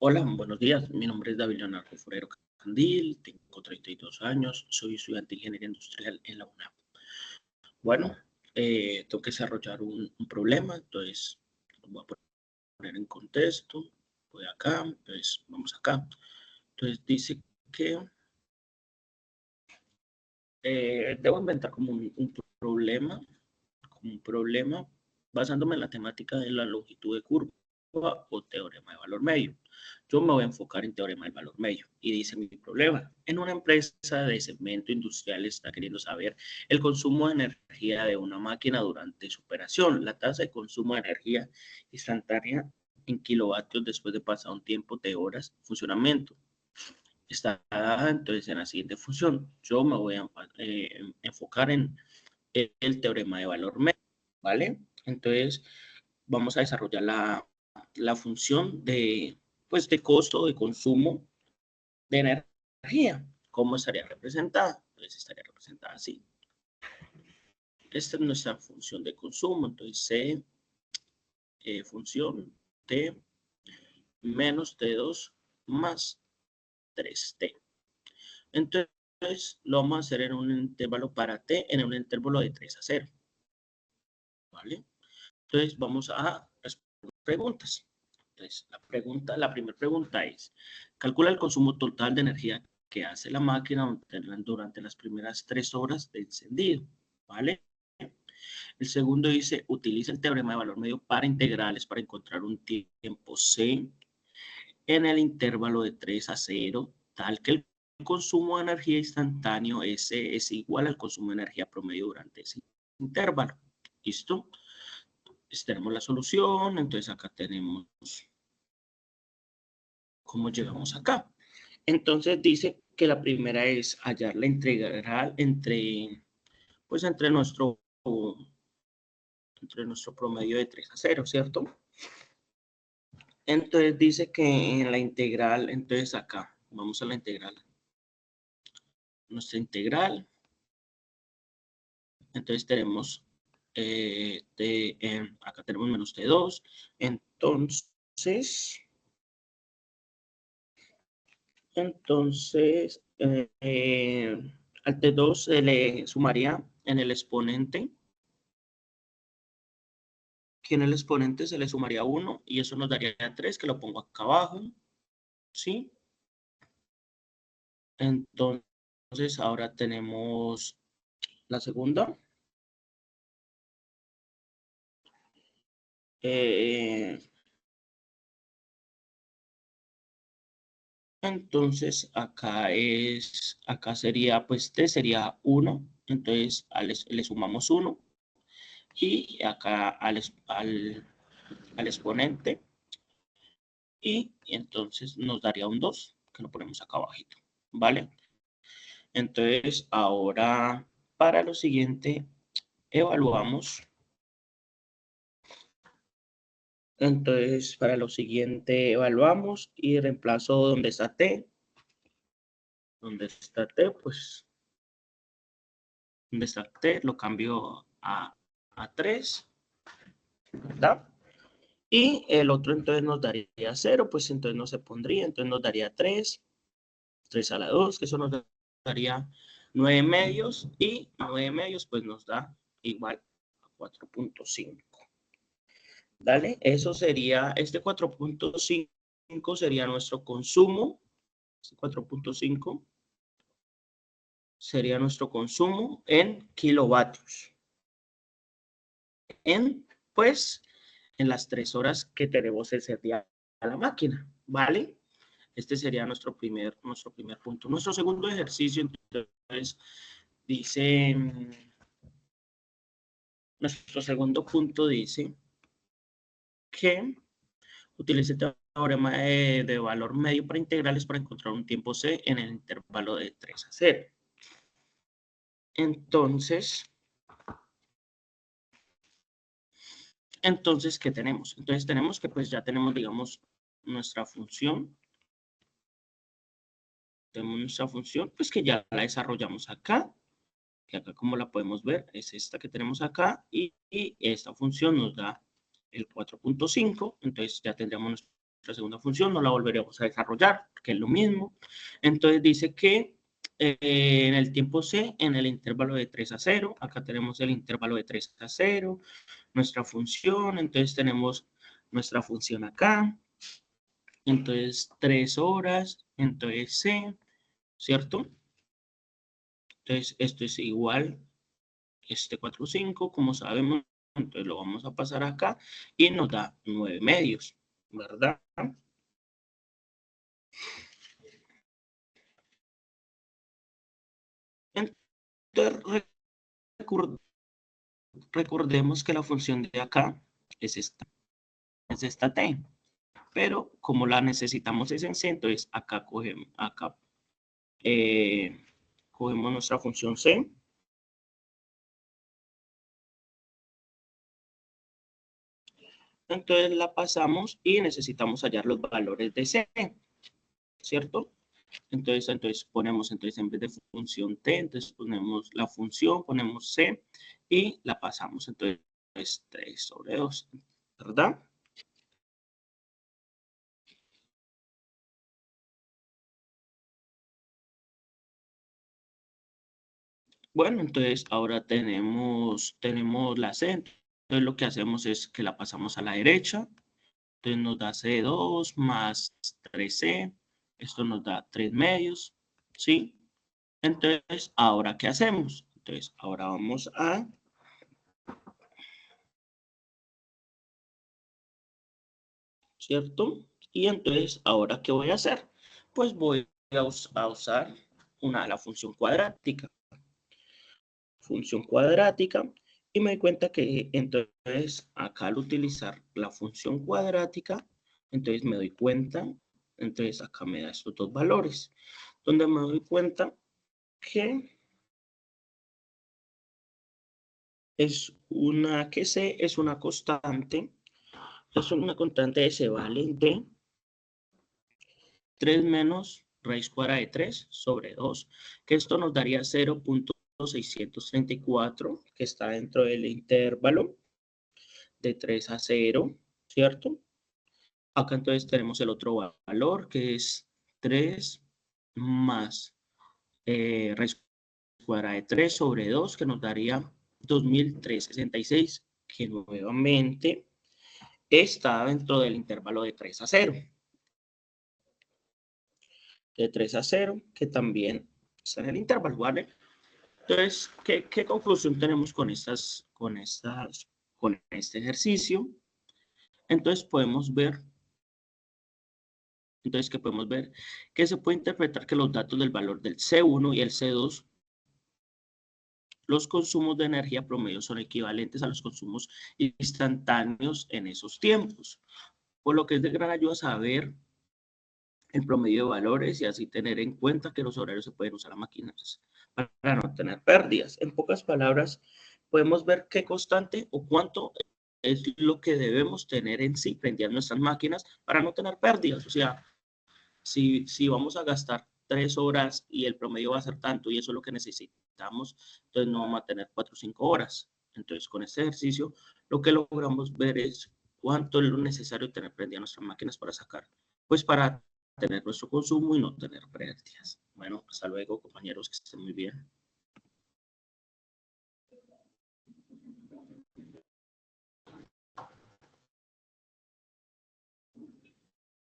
Hola, buenos días. Mi nombre es David Leonardo Forero Candil, tengo 32 años, soy estudiante de Ingeniería Industrial en la UNAM. Bueno, tengo que desarrollar un problema, entonces lo voy a poner en contexto. Voy acá, entonces vamos acá. Entonces dice que debo inventar como un problema basándome en la temática de la longitud de curva o teorema de valor medio. Yo me voy a enfocar en teorema del valor medio y dice mi problema. En una empresa de segmento industrial está queriendo saber el consumo de energía de una máquina durante su operación, la tasa de consumo de energía instantánea en kilovatios después de pasar un tiempo de horas de funcionamiento. Está entonces en la siguiente función. Yo me voy a enfocar en el teorema de valor medio, ¿vale? Entonces, vamos a desarrollar la función pues, de costo de consumo de energía. ¿Cómo estaría representada? Entonces, estaría representada así. Esta es nuestra función de consumo. Entonces, C, función T menos T2 más 3T. Entonces, lo vamos a hacer en un intervalo para T, en un intervalo de 3 a 0. ¿Vale? Entonces, vamos a responder preguntas. Entonces, la primera pregunta es, calcula el consumo total de energía que hace la máquina durante las primeras 3 horas de encendido, ¿vale? El segundo dice, utiliza el teorema de valor medio para integrales para encontrar un tiempo C en el intervalo de 3 a 0, tal que el consumo de energía instantáneo S es igual al consumo de energía promedio durante ese intervalo. ¿Listo? Pues tenemos la solución, entonces acá tenemos cómo llegamos acá. Entonces dice que la primera es hallar la integral pues entre nuestro promedio de 3 a 0, ¿cierto? Entonces dice que en la integral, entonces acá, vamos a la integral. Nuestra integral, entonces tenemos, acá tenemos menos T2, entonces, al T2 se le sumaría en el exponente, que en el exponente se le sumaría 1 y eso nos daría 3, que lo pongo acá abajo, ¿sí? Entonces ahora tenemos la segunda. Entonces acá sería, pues T sería 1, entonces le sumamos 1 y acá al exponente y entonces nos daría un 2, que lo ponemos acá abajito, ¿vale? Entonces ahora para lo siguiente evaluamos. Entonces para lo siguiente evaluamos y reemplazo donde está T. Donde está T, pues donde está T lo cambio a 3, ¿verdad? Y el otro entonces nos daría 0, pues entonces no se pondría, entonces nos daría 3 a la 2, que eso nos daría 9 medios, y 9 medios pues nos da igual a 4.5. Dale, eso sería, este 4.5 sería nuestro consumo, este 4.5 sería nuestro consumo en kilovatios, pues, en las 3 horas que tenemos encendida la máquina, ¿vale? Este sería nuestro primer punto. Nuestro segundo ejercicio, entonces, dice, nuestro segundo punto dice que utilice el teorema de valor medio para integrales para encontrar un tiempo C en el intervalo de 3 a 0. Entonces, ¿qué tenemos? Entonces tenemos que pues ya tenemos, digamos, nuestra función. Tenemos nuestra función, pues que ya la desarrollamos acá. Que acá como la podemos ver es esta que tenemos acá y esta función nos da el 4.5, entonces ya tendríamos nuestra segunda función, no la volveremos a desarrollar, que es lo mismo. Entonces dice que en el tiempo C, en el intervalo de 3 a 0, acá tenemos el intervalo de 3 a 0, nuestra función, entonces tenemos nuestra función acá, entonces 3 horas, entonces C, ¿cierto? Entonces esto es igual, 4,5, como sabemos, entonces lo vamos a pasar acá y nos da 9 medios, ¿verdad? Entonces recordemos que la función de acá es esta t, pero como la necesitamos es en c, entonces acá cogemos nuestra función c, entonces la pasamos y necesitamos hallar los valores de c, ¿cierto? Entonces ponemos, en vez de función t, entonces ponemos la función, ponemos c y la pasamos, entonces 3 sobre 2, ¿verdad? Bueno, entonces ahora tenemos la C. Entonces lo que hacemos es que la pasamos a la derecha. Entonces nos da C2 más 3C. Esto nos da 3 medios. ¿Sí? Entonces, ¿ahora qué hacemos? Entonces, ahora vamos a... ¿Cierto? Y entonces, ¿ahora qué voy a hacer? Pues voy a usar la función cuadrática. Función cuadrática y me doy cuenta que entonces acá al utilizar la función cuadrática, entonces me doy cuenta, entonces acá me da estos dos valores, donde me doy cuenta que que C es una constante de S vale de 3 menos raíz cuadrada de 3 sobre 2, que esto nos daría 0,634, que está dentro del intervalo de 3 a 0, ¿cierto? Acá entonces tenemos el otro valor que es 3 más raíz cuadrada de 3 sobre 2, que nos daría 2.366, que nuevamente está dentro del intervalo de 3 a 0. De 3 a 0, que también está en el intervalo, ¿vale? Entonces, ¿qué conclusión tenemos con este ejercicio? Entonces ¿qué podemos ver? Que se puede interpretar que los datos del valor del C1 y el C2, los consumos de energía promedio son equivalentes a los consumos instantáneos en esos tiempos. Por lo que es de gran ayuda saber el promedio de valores y así tener en cuenta que los horarios se pueden usar a máquinas para no tener pérdidas. En pocas palabras, podemos ver qué constante o cuánto es lo que debemos tener en sí frente a nuestras máquinas para no tener pérdidas. O sea, si vamos a gastar 3 horas y el promedio va a ser tanto y eso es lo que necesitamos, entonces no vamos a tener 4 o 5 horas. Entonces, con este ejercicio, lo que logramos ver es cuánto es lo necesario tener prendidas nuestras máquinas para sacar, pues para tener nuestro consumo y no tener pérdidas. Bueno, hasta luego, compañeros, que estén muy bien.